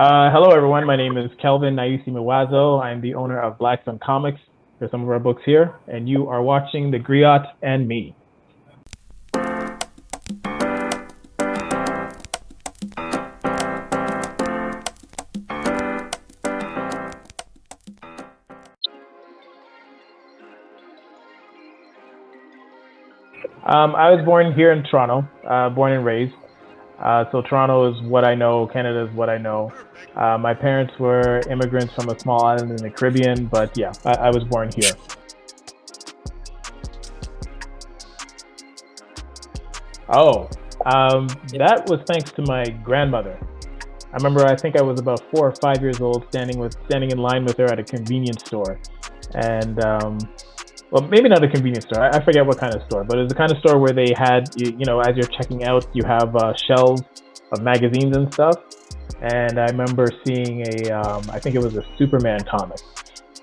Hello, everyone. My name is Kelvin Nyeusi-Mawazo. I'm the owner of Black Sun Comics. There's some of our books here, and you are watching the Griot and me. I was born here in Toronto, born and raised. So Toronto is what I know, Canada is what I know. My parents were immigrants from a small island in the Caribbean, but yeah, I was born here. Oh, that was thanks to my grandmother. I remember, I think I was about 4 or 5 years old, standing in line with her at a convenience store, and well, maybe not a convenience store. I forget what kind of store, but it was the kind of store where they had, as you're checking out, you have shelves of magazines and stuff. And I remember seeing I think it was a Superman comic,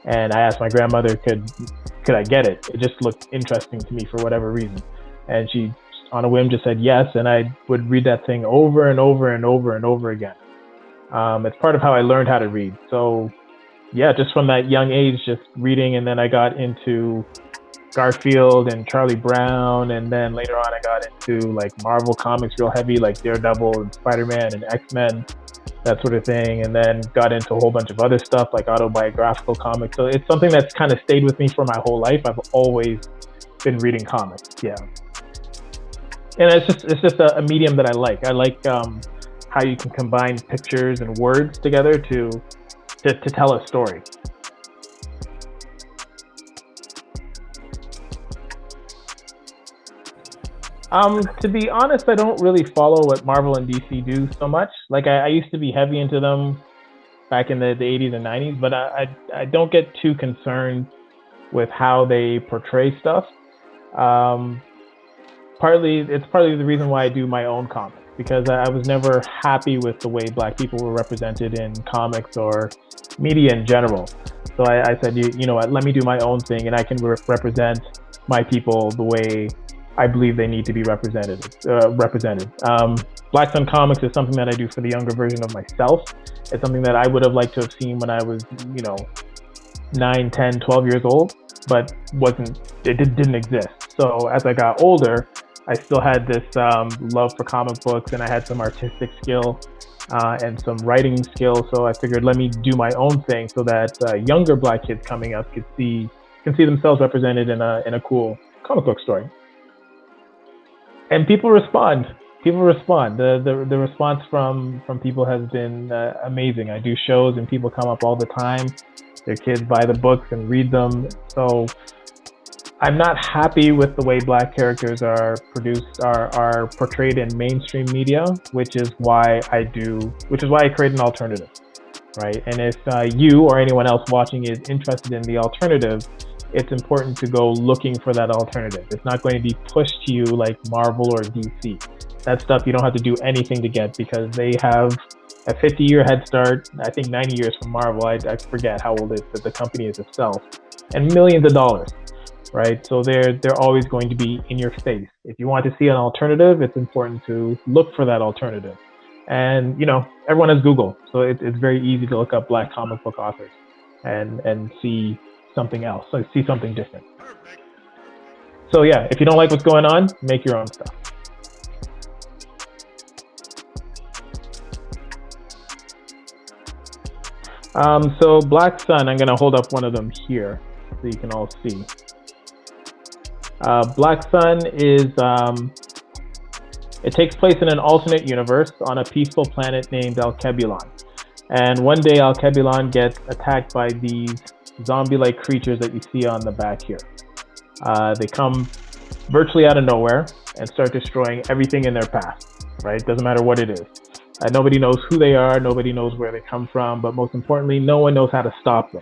and I asked my grandmother, could I get it? It just looked interesting to me for whatever reason, and she, on a whim, just said yes. And I would read that thing over and over and over and over again. It's part of how I learned how to read. So yeah, just from that young age, just reading, and then I got into Garfield and Charlie Brown, and then later on I got into like Marvel comics real heavy, like Daredevil and Spider-Man and X-Men, that sort of thing, and then got into a whole bunch of other stuff like autobiographical comics. So it's something that's kind of stayed with me for my whole life. I've always been reading comics, yeah. And it's just a medium that I like. I like how you can combine pictures and words together to tell a story. To be honest, I don't really follow what Marvel and DC do so much. Like I used to be heavy into them back in the 80s and 90s, but I don't get too concerned with how they portray stuff. It's partly the reason why I do my own comics, because I was never happy with the way Black people were represented in comics or media in general. So I said, you know what, let me do my own thing, and I can represent my people the way I believe they need to be represented. Black Sun Comics is something that I do for the younger version of myself. It's something that I would have liked to have seen when I was, 9, 10, 12 years old, but didn't exist. So as I got older, I still had this love for comic books, and I had some artistic skill and some writing skill. So I figured, let me do my own thing so that younger Black kids coming up can see themselves represented in a cool comic book story. And people respond. The response from people has been amazing. I do shows and people come up all the time. Their kids buy the books and read them. So I'm not happy with the way Black characters are portrayed in mainstream media, which is why I create an alternative, right? And if you or anyone else watching is interested in the alternative, it's important to go looking for that alternative. It's not going to be pushed to you like Marvel or DC. That stuff you don't have to do anything to get, because they have a 50-year head start. I think 90 years from Marvel. I forget how old the company is itself, and millions of dollars, right? So they're always going to be in your face. If you want to see an alternative, it's important to look for that alternative. And everyone has Google, so it's very easy to look up Black comic book authors and see something else, so see something different. So yeah, if you don't like what's going on, make your own stuff. So Black Sun, I'm going to hold up one of them here so you can all see. Black Sun is, it takes place in an alternate universe on a peaceful planet named Alkebulan. And one day Alkebulan gets attacked by these zombie-like creatures that you see on the back here. They come virtually out of nowhere and start destroying everything in their path, right? Doesn't matter what it is. Nobody knows who they are, nobody knows where they come from, but most importantly, no one knows how to stop them.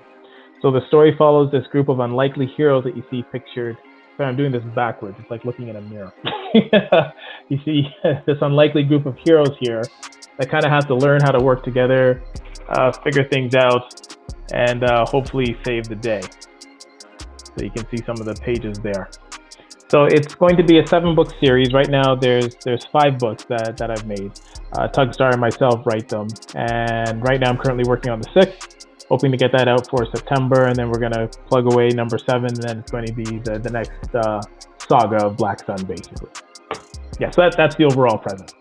So the story follows this group of unlikely heroes that you see pictured. Sorry, I'm doing this backwards. It's like looking in a mirror. You see this unlikely group of heroes here that kind of have to learn how to work together, figure things out, and hopefully save the day. So you can see some of the pages there. So it's going to be a 7-book series. Right now, there's 5 books that I've made. Tugstar and myself write them, and right now I'm currently working on the 6th, hoping to get that out for September, and then we're gonna plug away number 7, and then it's going to be the next saga of Black Sun, basically. Yeah, so that's the overall present.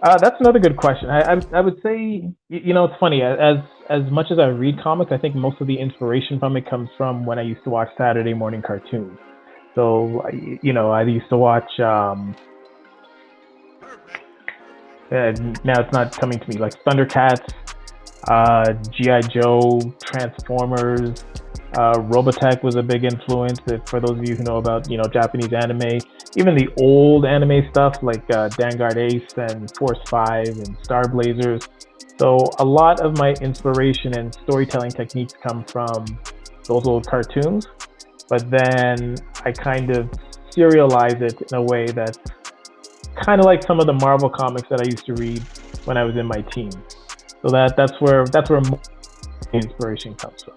That's another good question. I would say, it's funny. As much as I read comics, I think most of the inspiration from it comes from when I used to watch Saturday morning cartoons. So, I used to watch. Now it's not coming to me, like Thundercats, GI Joe, Transformers. Robotech was a big influence. For those of you who know about Japanese anime, even the old anime stuff like Vanguard Ace and Force 5 and Star Blazers. So a lot of my inspiration and storytelling techniques come from those old cartoons, but then I kind of serialize it in a way that's kind of like some of the Marvel comics that I used to read when I was in my teens. So that's where inspiration comes from.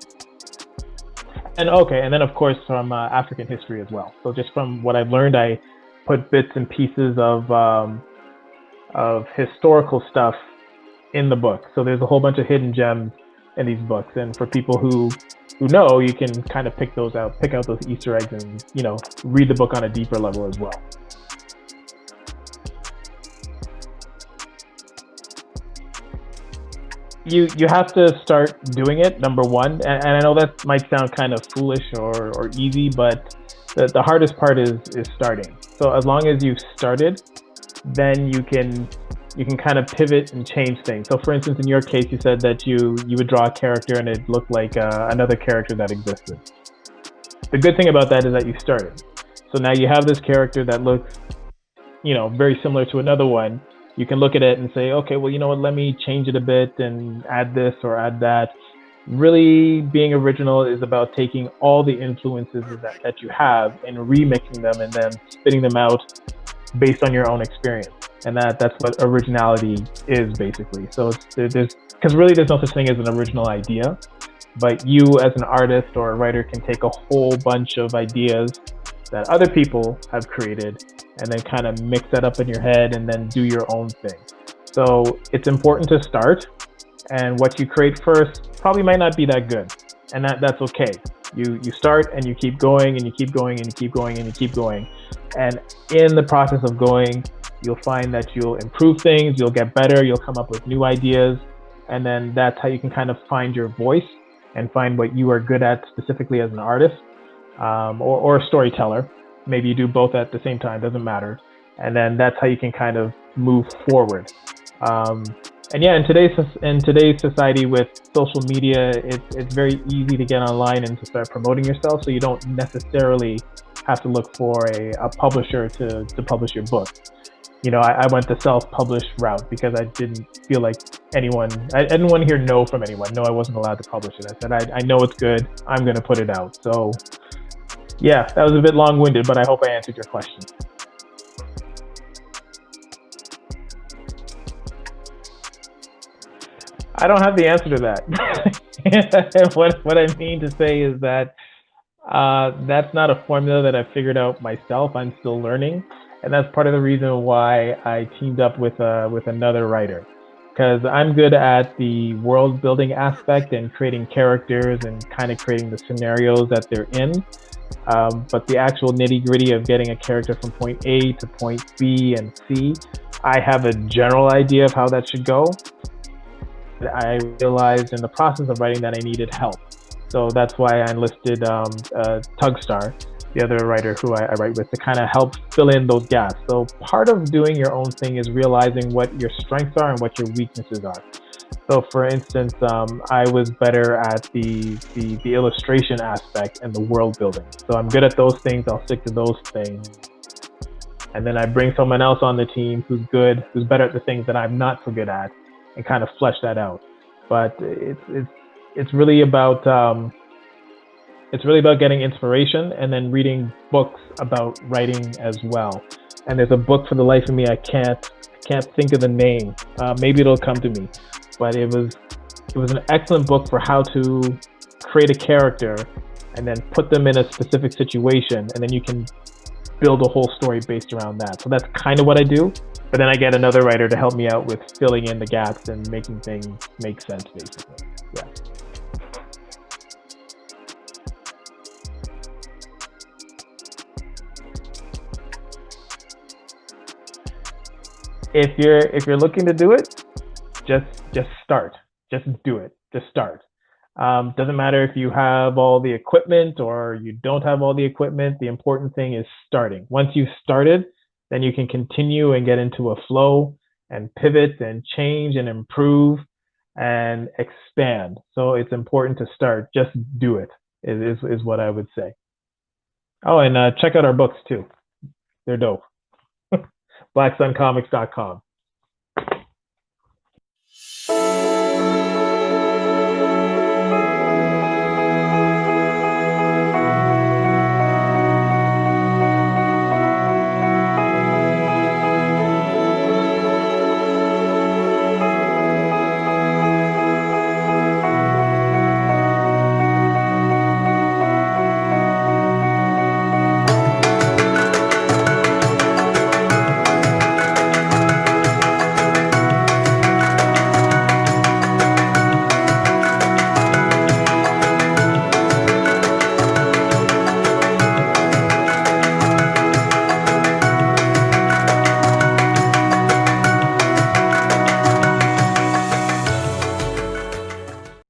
And then of course from African history as well. So just from what I've learned, I put bits and pieces of historical stuff in the book. So there's a whole bunch of hidden gems in these books, and for people who know, you can kind of pick out those Easter eggs, and read the book on a deeper level as well. You have to start doing it, number one, and I know that might sound kind of foolish or easy, but the hardest part is starting. So as long as you've started, then you can kind of pivot and change things. So for instance, in your case, you said that you would draw a character and it looked like another character that existed. The good thing about that is that you started. So now you have this character that looks, very similar to another one. You can look at it and say, okay, well, you know what, let me change it a bit and add this or add that. Really being original is about taking all the influences that you have and remixing them and then spitting them out based on your own experience. And that's what originality is, basically. So because really there's no such thing as an original idea, but you as an artist or a writer can take a whole bunch of ideas that other people have created and then kind of mix that up in your head and then do your own thing. So it's important to start, and what you create first probably might not be that good, and that's okay. You start and you keep going and you keep going and you keep going and you keep going, and in the process of going, you'll find that you'll improve things, you'll get better, you'll come up with new ideas, and then that's how you can kind of find your voice and find what you are good at specifically as an artist, or a storyteller. Maybe you do both at the same time, doesn't matter. And then that's how you can kind of move forward. And yeah, in today's society with social media, it's very easy to get online and to start promoting yourself. So you don't necessarily have to look for a publisher to publish your book. I went the self-published route because I didn't feel like I didn't want to hear no from anyone. No, I wasn't allowed to publish it. I said, I know it's good. I'm going to put it out. So yeah, that was a bit long-winded, but I hope I answered your question. I don't have the answer to that. What I mean to say is that that's not a formula that I figured out myself. I'm still learning, and that's part of the reason why I teamed up with another writer, because I'm good at the world building aspect and creating characters and kind of creating the scenarios that they're in. But the actual nitty-gritty of getting a character from point A to point B and C, I have a general idea of how that should go. I realized in the process of writing that I needed help. So that's why I enlisted Tugstar, the other writer who I write with, to kind of help fill in those gaps. So part of doing your own thing is realizing what your strengths are and what your weaknesses are. So for instance, I was better at the illustration aspect and the world building. So I'm good at those things, I'll stick to those things. And then I bring someone else on the team who's better at the things that I'm not so good at, and kind of flesh that out. But it's really about getting inspiration and then reading books about writing as well. And there's a book, for the life of me, I can't think of the name. Maybe it'll come to me. But it was It was an excellent book for how to create a character and then put them in a specific situation, and then you can build a whole story based around that. So that's kind of what I do. But then I get another writer to help me out with filling in the gaps and making things make sense, basically. Yeah. If you're looking to do it, just start. Just do it. Just start. Doesn't matter if you have all the equipment or you don't have all the equipment. The important thing is starting. Once you've started, then you can continue and get into a flow and pivot and change and improve and expand. So it's important to start. Just do it is what I would say. Oh, and check out our books too. They're dope. blacksuncomics.com.